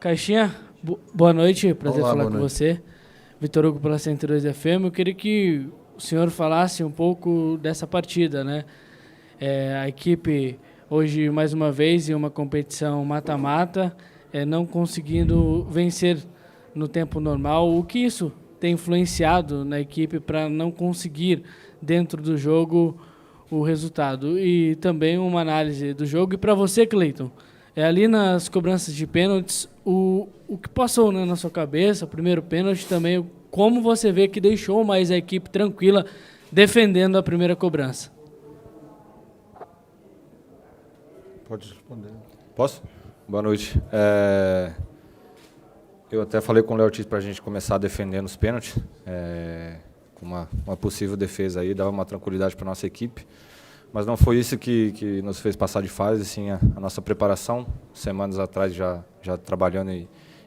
Caixinha, boa noite, prazer Olá, falar boa com noite. você. Vitor Hugo pela 102 FM. Eu queria que o senhor falasse um pouco dessa partida, né? A equipe hoje, mais uma vez, em uma competição mata-mata, não conseguindo vencer no tempo normal. O que isso tem influenciado na equipe para não conseguir, dentro do jogo, o resultado? E também uma análise do jogo. E para você, Cleiton, ali nas cobranças de pênaltis, o que passou, né, na sua cabeça, o primeiro pênalti também, como você vê que deixou mais a equipe tranquila defendendo a primeira cobrança? Pode responder. Posso? Boa noite. Eu até falei com o Léo Ortiz para a gente começar defendendo os pênaltis, com uma possível defesa aí, dava uma tranquilidade para a nossa equipe. Mas não foi isso que nos fez passar de fase, sim a nossa preparação. Semanas atrás já trabalhando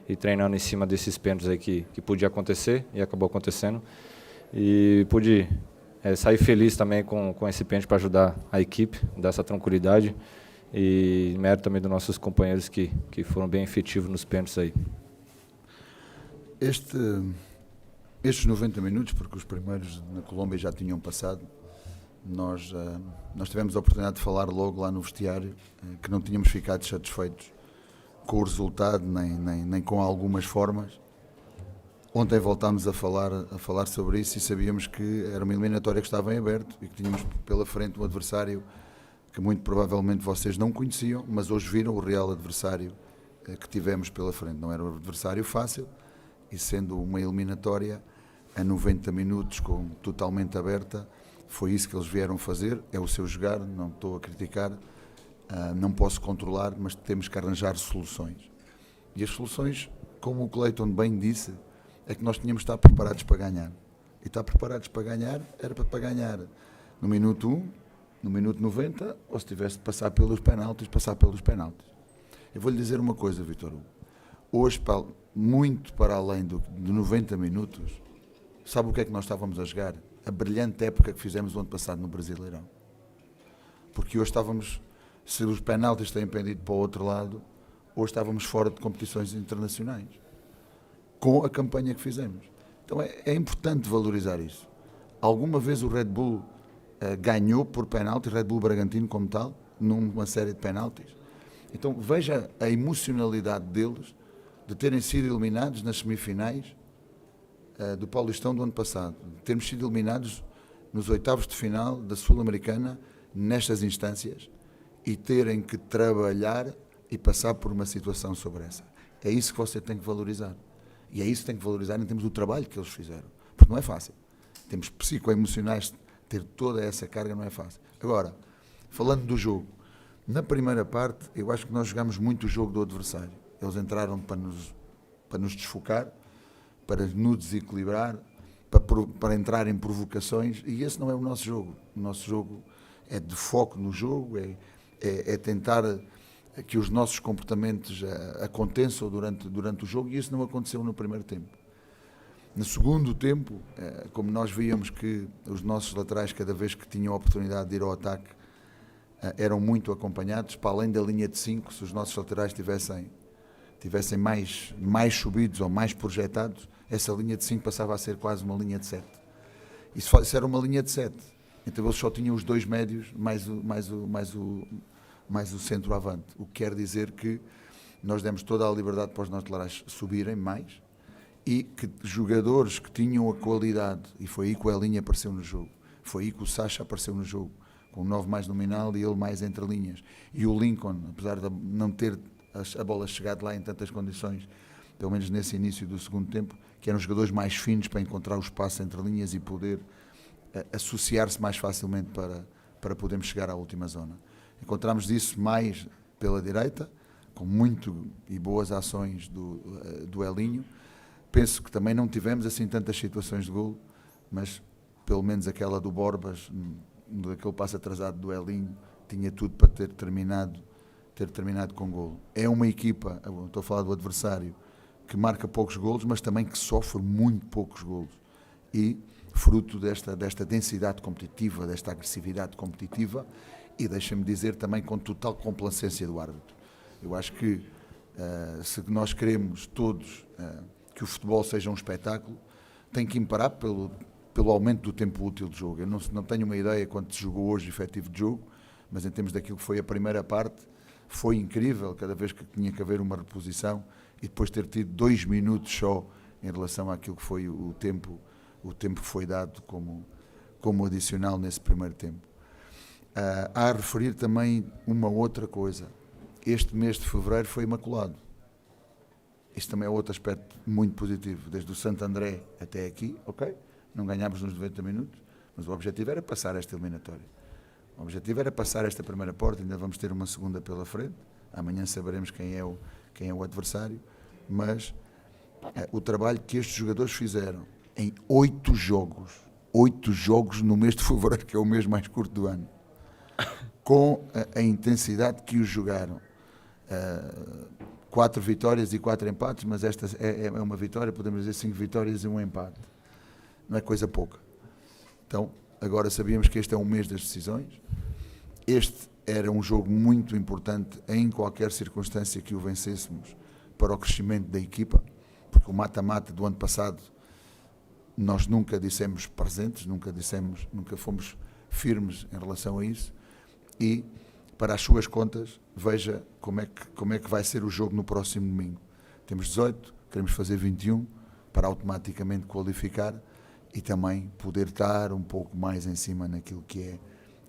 e treinando em cima desses pênaltis aí que podia acontecer e acabou acontecendo. E pude sair feliz também com esse pênalti para ajudar a equipe, dar essa tranquilidade. E mérito também dos nossos companheiros que foram bem efetivos nos pênaltis aí. Estes 90 minutos, porque os primeiros na Colômbia já tinham passado, nós tivemos a oportunidade de falar logo lá no vestiário que não tínhamos ficado satisfeitos com o resultado, nem com algumas formas. Ontem voltámos a falar sobre isso e sabíamos que era uma eliminatória que estava em aberto e que tínhamos pela frente um adversário que muito provavelmente vocês não conheciam, mas hoje viram o real adversário que tivemos pela frente. Não era um adversário fácil e, sendo uma eliminatória a 90 minutos totalmente aberta, foi isso que eles vieram fazer. É o seu jogar, não estou a criticar, não posso controlar, mas temos que arranjar soluções. E as soluções, como o Cleiton bem disse, é que nós tínhamos de estar preparados para ganhar. E estar preparados para ganhar era para ganhar no minuto 1, no minuto 90, ou se tivesse de passar pelos penaltis, passar pelos penaltis. Eu vou-lhe dizer uma coisa, Vitor Hugo. Hoje, muito para além de 90 minutos, sabe o que é que nós estávamos a jogar? A brilhante época que fizemos o ano passado no Brasileirão. Porque hoje estávamos, se os penaltis têm pendido para o outro lado, hoje estávamos fora de competições internacionais, com a campanha que fizemos. Então é importante valorizar isso. Alguma vez o Red Bull ganhou por penaltis, Red Bull Bragantino como tal, numa série de penaltis. Então veja a emocionalidade deles de terem sido eliminados nas semifinais do Paulistão do ano passado, de termos sido eliminados nos oitavos de final da Sul-Americana nestas instâncias e terem que trabalhar e passar por uma situação sobre essa. É isso que você tem que valorizar. E é isso que tem que valorizar em termos do trabalho que eles fizeram. Porque não é fácil. Temos psicoemocionais, ter toda essa carga não é fácil. Agora, falando do jogo, na primeira parte, eu acho que nós jogámos muito o jogo do adversário. Eles entraram para nos desfocar, para nos desequilibrar, para entrar em provocações, e esse não é o nosso jogo. O nosso jogo é de foco no jogo, é tentar que os nossos comportamentos aconteçam durante o jogo, e isso não aconteceu no primeiro tempo. No segundo tempo, como nós víamos que os nossos laterais, cada vez que tinham a oportunidade de ir ao ataque, eram muito acompanhados, para além da linha de 5, se os nossos laterais tivessem mais subidos ou mais projetados, essa linha de 5 passava a ser quase uma linha de 7. Isso era uma linha de 7. Então eles só tinham os dois médios, mais o centroavante. O que quer dizer que nós demos toda a liberdade para os nossos laterais subirem mais e que jogadores que tinham a qualidade, e foi aí que o Elinho apareceu no jogo, foi aí que o Sacha apareceu no jogo, com o 9 mais nominal e ele mais entre linhas. E o Lincoln, apesar de não ter a bola chegado lá em tantas condições, pelo menos nesse início do segundo tempo, que eram jogadores mais finos para encontrar o espaço entre linhas e poder associar-se mais facilmente para podermos chegar à última zona. Encontramos isso mais pela direita, com muito e boas ações do Elinho. Penso que também não tivemos assim tantas situações de golo, mas pelo menos aquela do Borbas, daquele passo atrasado do Elinho, tinha tudo para ter terminado com golo. É uma equipa, estou a falar do adversário, que marca poucos golos, mas também que sofre muito poucos golos. E fruto desta densidade competitiva, desta agressividade competitiva, e deixa-me dizer também com total complacência do árbitro. Eu acho que Se nós queremos todos que o futebol seja um espetáculo, tem que imparar pelo aumento do tempo útil de jogo. Eu não tenho uma ideia quanto se jogou hoje efetivo de jogo, mas em termos daquilo que foi a primeira parte, foi incrível, cada vez que tinha que haver uma reposição, e depois ter tido 2 minutos só em relação àquilo que foi o tempo que foi dado como adicional nesse primeiro tempo. Há a referir também uma outra coisa. Este mês de fevereiro foi imaculado. Isto também é outro aspecto muito positivo. Desde o Santo André até aqui, ok? Não ganhámos nos 90 minutos, mas o objetivo era passar esta eliminatória. O objetivo era passar esta primeira porta, ainda vamos ter uma segunda pela frente. Amanhã saberemos quem é o adversário, mas o trabalho que estes jogadores fizeram em 8 jogos no mês de fevereiro, que é o mês mais curto do ano, com a intensidade que os jogaram. 4 vitórias e 4 empates, mas esta é uma vitória, podemos dizer 5 vitórias e 1 empate. Não é coisa pouca. Então, agora sabíamos que este é um mês das decisões. Este era um jogo muito importante em qualquer circunstância que o vencêssemos para o crescimento da equipa, porque o mata-mata do ano passado nós nunca dissemos presentes, nunca fomos firmes em relação a isso, e para as suas contas, veja como é que vai ser o jogo no próximo domingo. Temos 18, queremos fazer 21 para automaticamente qualificar e também poder estar um pouco mais em cima naquilo que é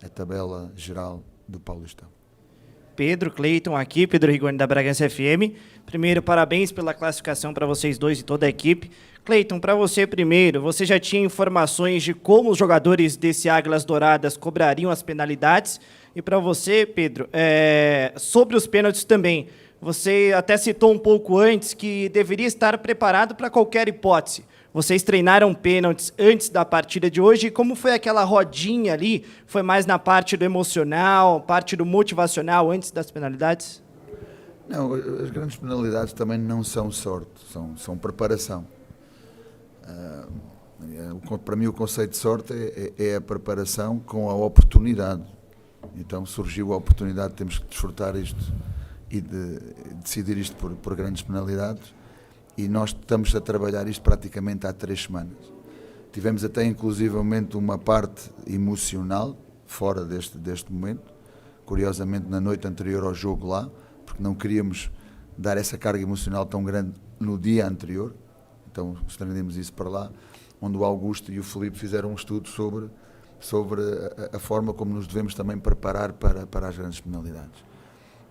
a tabela geral do Paulistão. Pedro, Cleiton aqui, Pedro Rigoni da Bragança FM. Primeiro, parabéns pela classificação para vocês dois e toda a equipe. Cleiton, para você primeiro, você já tinha informações de como os jogadores desse Águilas Douradas cobrariam as penalidades? E para você, Pedro, sobre os pênaltis também, você até citou um pouco antes que deveria estar preparado para qualquer hipótese. Vocês treinaram pênaltis antes da partida de hoje, e como foi aquela rodinha ali? Foi mais na parte do emocional, parte do motivacional antes das penalidades? Não, as grandes penalidades também não são sorte, são preparação. Para mim o conceito de sorte é a preparação com a oportunidade. Então surgiu a oportunidade, temos que desfrutar isto e de decidir isto por grandes penalidades. E nós estamos a trabalhar isto praticamente há 3 semanas. Tivemos até inclusivamente uma parte emocional fora deste momento, curiosamente na noite anterior ao jogo lá, porque não queríamos dar essa carga emocional tão grande no dia anterior, então estendemos isso para lá, onde o Augusto e o Filipe fizeram um estudo sobre a forma como nos devemos também preparar para as grandes penalidades.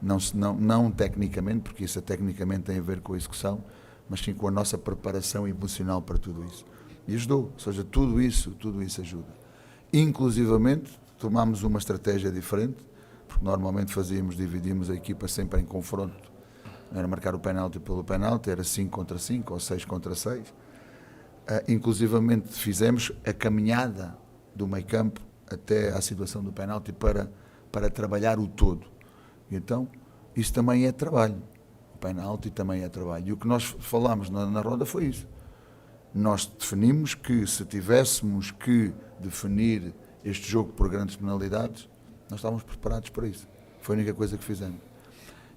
Não tecnicamente, porque isso tecnicamente tem a ver com a execução, mas sim com a nossa preparação emocional para tudo isso. E ajudou, ou seja, tudo isso ajuda. Inclusivamente, tomámos uma estratégia diferente, porque normalmente dividíamos a equipa sempre em confronto. Não era marcar o penalti pelo penalti, era 5 contra 5 ou 6 contra 6. Inclusivamente fizemos a caminhada do meio campo até à situação do penalti para trabalhar o todo. E então, isso também é trabalho. O penalti também é trabalho. E o que nós falámos na roda foi isso. Nós definimos que se tivéssemos que definir este jogo por grandes penalidades, nós estávamos preparados para isso. Foi a única coisa que fizemos.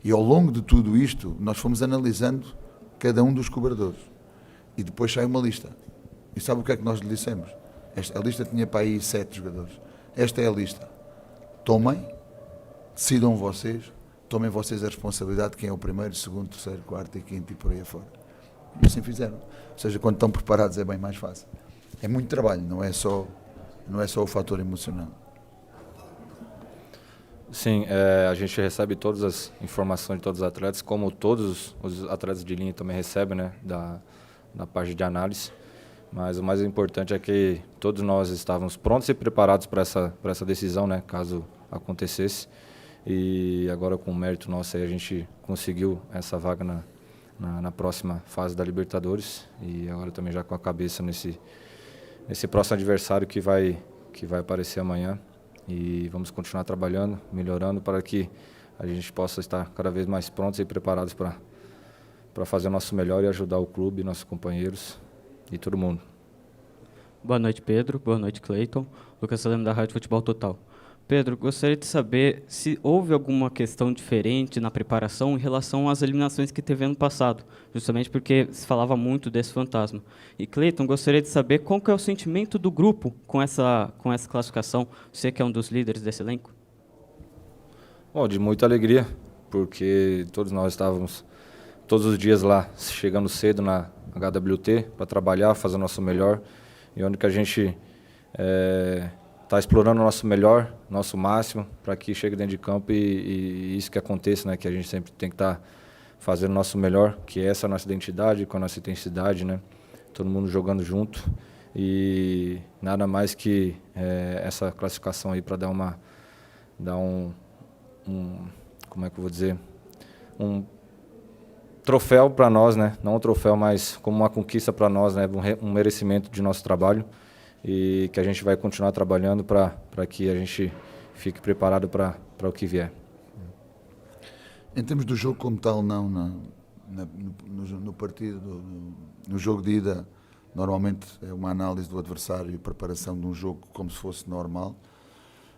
E ao longo de tudo isto, nós fomos analisando cada um dos cobradores. E depois sai uma lista. E sabe o que é que nós lhe dissemos? A lista tinha para aí 7 jogadores. Esta é a lista. Tomem, decidam vocês, tomem vocês a responsabilidade de quem é o primeiro, segundo, terceiro, quarto e quinto e por aí afora. E assim fizeram. Ou seja, quando estão preparados é bem mais fácil. É muito trabalho, não é só o fator emocional. Sim, a gente recebe todas as informações de todos os atletas, como todos os atletas de linha também recebem, né, da parte de análise. Mas o mais importante é que todos nós estávamos prontos e preparados para essa decisão, né, caso acontecesse. E agora, com o mérito nosso, aí, a gente conseguiu essa vaga na próxima fase da Libertadores. E agora também já com a cabeça nesse próximo adversário que vai aparecer amanhã. E vamos continuar trabalhando, melhorando, para que a gente possa estar cada vez mais prontos e preparados para fazer o nosso melhor e ajudar o clube, nossos companheiros e todo mundo. Boa noite, Pedro. Boa noite, Cleiton. Lucas Salema, da Rádio Futebol Total. Pedro, gostaria de saber se houve alguma questão diferente na preparação em relação às eliminações que teve ano passado, justamente porque se falava muito desse fantasma. E, Cleiton, gostaria de saber qual que é o sentimento do grupo com essa classificação, você que é um dos líderes desse elenco. Bom, de muita alegria, porque todos nós estávamos todos os dias lá, chegando cedo na HWT para trabalhar, fazer o nosso melhor, e onde que a gente está explorando o nosso melhor, nosso máximo, para que chegue dentro de campo e isso que aconteça, né? Que a gente sempre tem que estar fazendo o nosso melhor, que é essa a nossa identidade, com a nossa intensidade, né? Todo mundo jogando junto e nada mais que essa classificação aí para dar um como é que eu vou dizer, um troféu para nós, né? Não um troféu, mas como uma conquista para nós, né? Um merecimento de nosso trabalho. E que a gente vai continuar trabalhando para que a gente fique preparado para o que vier. Em termos do jogo como tal, não. No partido, no jogo de ida, normalmente é uma análise do adversário e preparação de um jogo como se fosse normal,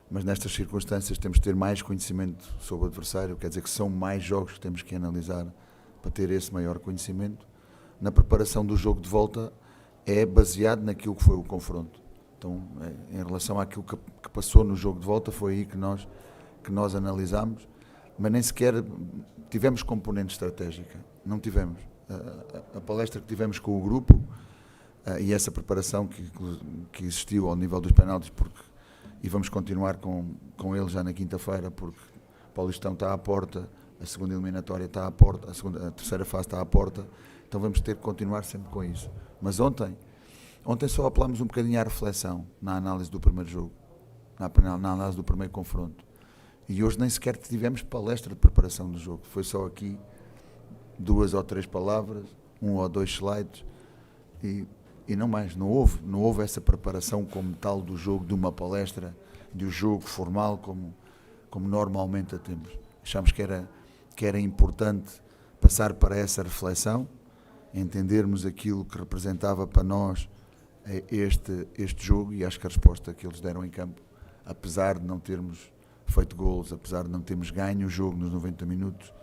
mas nestas circunstâncias temos de ter mais conhecimento sobre o adversário, quer dizer que são mais jogos que temos que analisar para ter esse maior conhecimento. Na preparação do jogo de volta, é baseado naquilo que foi o confronto. Então, em relação àquilo que passou no jogo de volta, foi aí que nós analisámos, mas nem sequer tivemos componente estratégica, não tivemos. A palestra que tivemos com o grupo e essa preparação que existiu ao nível dos penaltis, e vamos continuar com ele já na quinta-feira, porque o Paulistão está à porta, a segunda eliminatória está à porta, a terceira fase está à porta, então vamos ter que continuar sempre com isso. Mas ontem só apelámos um bocadinho à reflexão na análise do primeiro jogo, na análise do primeiro confronto. E hoje nem sequer tivemos palestra de preparação do jogo. Foi só aqui 2 ou 3 palavras, 1 ou 2 slides e não mais. Não houve essa preparação como tal do jogo, de uma palestra, de um jogo formal como normalmente a temos. Achámos que era importante passar para essa reflexão, entendermos aquilo que representava para nós este jogo, e acho que a resposta que eles deram em campo, apesar de não termos feito golos, apesar de não termos ganho o jogo nos 90 minutos,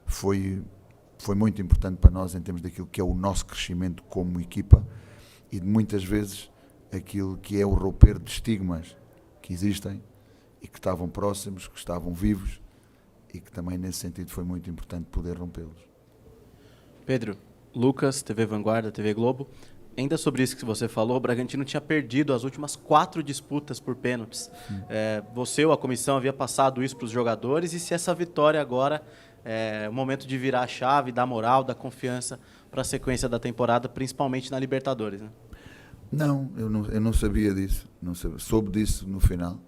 foi muito importante para nós em termos daquilo que é o nosso crescimento como equipa e de muitas vezes aquilo que é o romper de estigmas que existem e que estavam próximos, que estavam vivos, e que também nesse sentido foi muito importante poder rompê-los. Pedro, Lucas, TV Vanguarda, TV Globo. Ainda sobre isso que você falou, o Bragantino tinha perdido as últimas 4 disputas por pênaltis. Você ou a comissão havia passado isso para os jogadores, e se essa vitória agora é o momento de virar a chave, dar moral, dar confiança para a sequência da temporada, principalmente na Libertadores, né? Não, eu não sabia disso. Soube disso no final.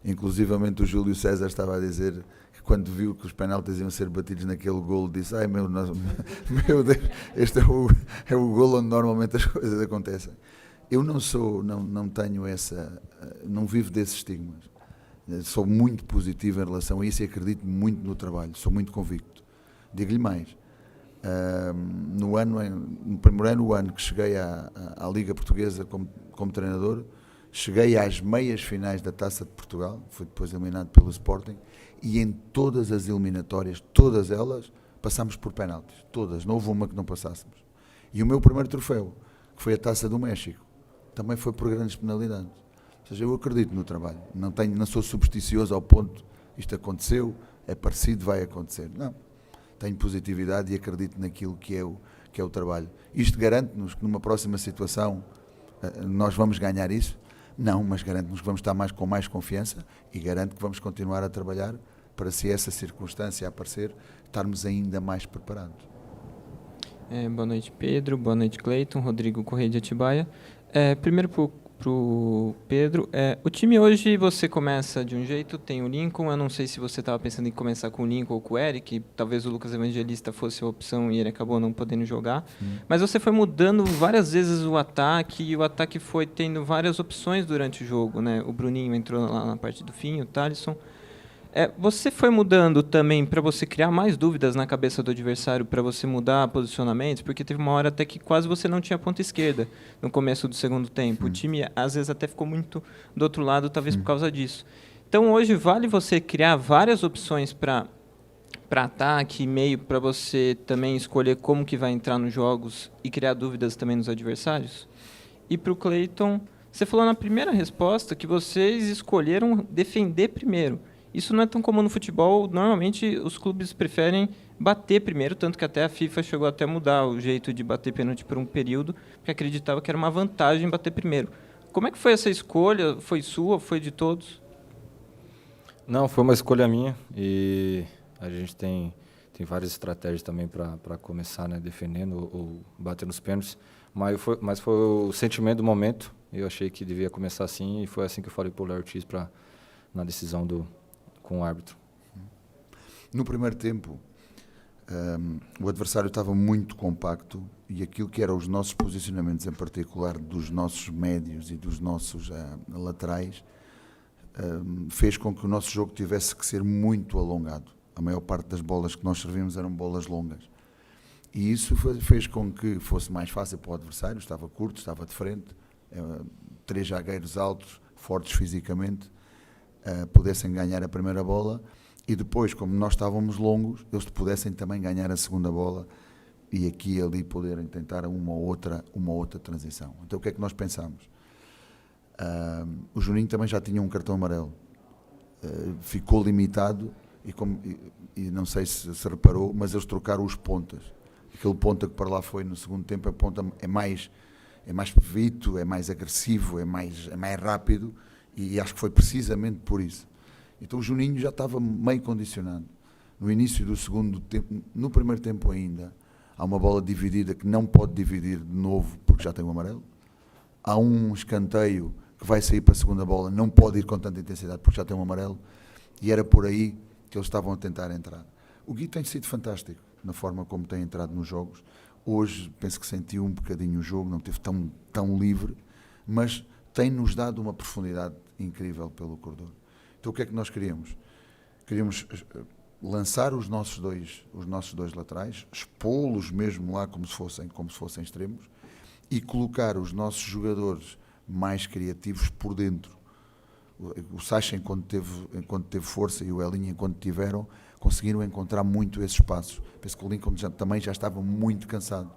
Inclusivamente o Júlio César estava a dizer que quando viu que os penaltis iam ser batidos naquele golo, disse: ai meu Deus, este é o golo onde normalmente as coisas acontecem. Eu não tenho não vivo desses estigmas. Sou muito positivo em relação a isso e acredito muito no trabalho, sou muito convicto. Digo-lhe mais, no primeiro ano que cheguei à Liga Portuguesa como treinador, cheguei às meias finais da Taça de Portugal, fui depois eliminado pelo Sporting, e em todas as eliminatórias, todas elas, passámos por penaltis, todas, não houve uma que não passássemos. E o meu primeiro troféu, que foi a Taça do México, também foi por grandes penalidades. Ou seja, eu acredito no trabalho, não sou supersticioso ao ponto, isto aconteceu, é parecido, vai acontecer. Não, tenho positividade e acredito naquilo que é o trabalho. Isto garante-nos que numa próxima situação nós vamos ganhar isso? Não, mas garante-nos que vamos estar com mais confiança e garante que vamos continuar a trabalhar para, se essa circunstância aparecer, estarmos ainda mais preparados. Boa noite, Pedro. Boa noite, Cleiton. Rodrigo Correia de Atibaia. Primeiro para o Pedro. O time hoje você começa de um jeito, tem o Lincoln. Eu não sei se você estava pensando em começar com o Lincoln ou com o Eric. Talvez o Lucas Evangelista fosse a opção e ele acabou não podendo jogar. Mas você foi mudando várias vezes o ataque, e o ataque foi tendo várias opções durante o jogo, né? O Bruninho entrou lá na parte do fim, o Thalisson. Você foi mudando também para você criar mais dúvidas na cabeça do adversário, para você mudar posicionamentos, porque teve uma hora até que quase você não tinha ponta esquerda no começo do segundo tempo. O time às vezes até ficou muito do outro lado, talvez por causa disso. Então, hoje, vale você criar várias opções para ataque, meio, para você também escolher como que vai entrar nos jogos e criar dúvidas também nos adversários? E para o Cleiton, você falou na primeira resposta que vocês escolheram defender primeiro. Isso não é tão comum no futebol. Normalmente, os clubes preferem bater primeiro, tanto que até a FIFA chegou até a mudar o jeito de bater pênalti por um período, porque acreditava que era uma vantagem bater primeiro. Como é que foi essa escolha? Foi sua? Foi de todos? Não, foi uma escolha minha e a gente tem várias estratégias também para começar, né, defendendo ou batendo os pênaltis, mas foi o sentimento do momento. Eu achei que devia começar assim e foi assim que eu falei para o Léo Ortiz na decisão com o árbitro. No primeiro tempo, o adversário estava muito compacto e aquilo que eram os nossos posicionamentos, em particular dos nossos médios e dos nossos laterais, fez com que o nosso jogo tivesse que ser muito alongado. A maior parte das bolas que nós servimos eram bolas longas. E isso fez com que fosse mais fácil para o adversário, estava curto, estava de frente, 3 zagueiros altos, fortes fisicamente, pudessem ganhar a primeira bola e depois, como nós estávamos longos, eles pudessem também ganhar a segunda bola e aqui e ali poderem tentar uma outra transição. Então o que é que nós pensámos? O Juninho também já tinha um cartão amarelo, ficou limitado e não sei se reparou, mas eles trocaram os pontas. Aquele ponta que para lá foi no segundo tempo, a ponta é mais vito, é mais agressivo, é mais rápido e acho que foi precisamente por isso. Então o Juninho já estava meio condicionado. No início do segundo tempo, no primeiro tempo ainda, há uma bola dividida que não pode dividir de novo porque já tem o amarelo. Há um escanteio que vai sair para a segunda bola, não pode ir com tanta intensidade porque já tem um amarelo. E era por aí que eles estavam a tentar entrar. O Gui tem sido fantástico na forma como tem entrado nos jogos. Hoje penso que sentiu um bocadinho o jogo, não esteve tão livre, mas tem-nos dado uma profundidade incrível pelo corredor. Então o que é que nós queríamos? Queríamos lançar os nossos dois laterais, expô-los mesmo lá como se fossem extremos e colocar os nossos jogadores mais criativos por dentro. O Sacha, enquanto teve força, e o Elinho, enquanto tiveram, conseguiram encontrar muito esses espaços. Penso que o Lincoln também já estava muito cansado.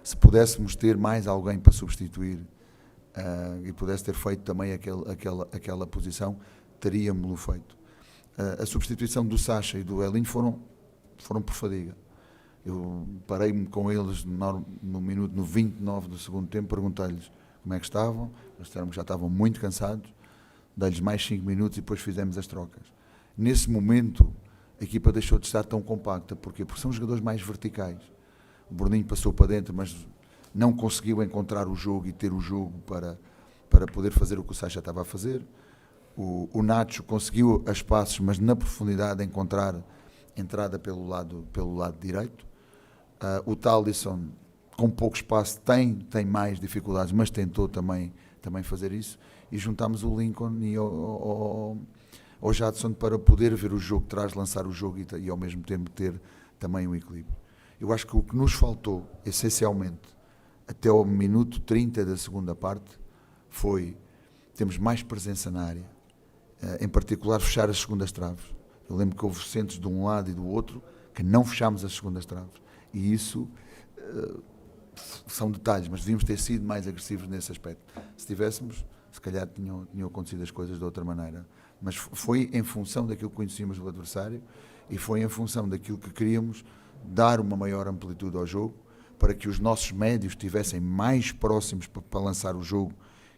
Se pudéssemos ter mais alguém para substituir e pudesse ter feito também aquela posição, teríamos-lo feito. A substituição do Sacha e do Elinho foram por fadiga. Eu parei-me com eles no 29 do segundo tempo, perguntei-lhes como é que estavam, eles disseram que já estavam muito cansados, dei-lhes mais 5 minutos e depois fizemos as trocas. Nesse momento, a equipa deixou de estar tão compacta. Porquê? Porque são jogadores mais verticais. O Bruninho passou para dentro, mas não conseguiu encontrar o jogo e ter o jogo para poder fazer o que o Sacha estava a fazer. O Nacho conseguiu as passos, mas na profundidade encontrar entrada pelo lado direito. O Talisson, com pouco espaço, tem mais dificuldades, mas tentou também fazer isso. E juntámos o Lincoln e ao Jadson para poder ver o jogo de trás, lançar o jogo e ao mesmo tempo ter também um equilíbrio. Eu acho que o que nos faltou, essencialmente, até ao minuto 30 da segunda parte, foi termos mais presença na área, em particular fechar as segundas traves. Eu lembro que houve centros de um lado e do outro que não fechámos as segundas traves. E isso são detalhes, mas devíamos ter sido mais agressivos nesse aspecto. Se tivéssemos, se calhar tinham acontecido as coisas de outra maneira. Mas foi em função daquilo que conhecíamos do adversário e foi em função daquilo que queríamos dar uma maior amplitude ao jogo para que os nossos médios estivessem mais próximos para lançar o jogo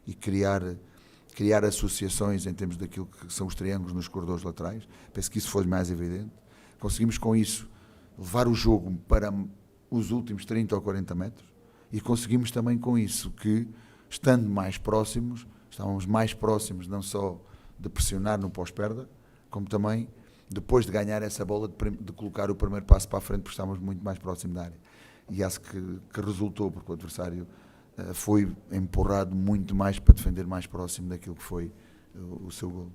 e criar associações em termos daquilo que são os triângulos nos corredores laterais. Penso que isso foi mais evidente. Conseguimos com isso levar o jogo para os últimos 30 ou 40 metros e conseguimos também com isso que, estando mais próximos, estávamos mais próximos não só de pressionar no pós-perda, como também, depois de ganhar essa bola, de colocar o primeiro passo para a frente, porque estávamos muito mais próximos da área. E acho que resultou, porque o adversário foi empurrado muito mais para defender mais próximo daquilo que foi o seu golo.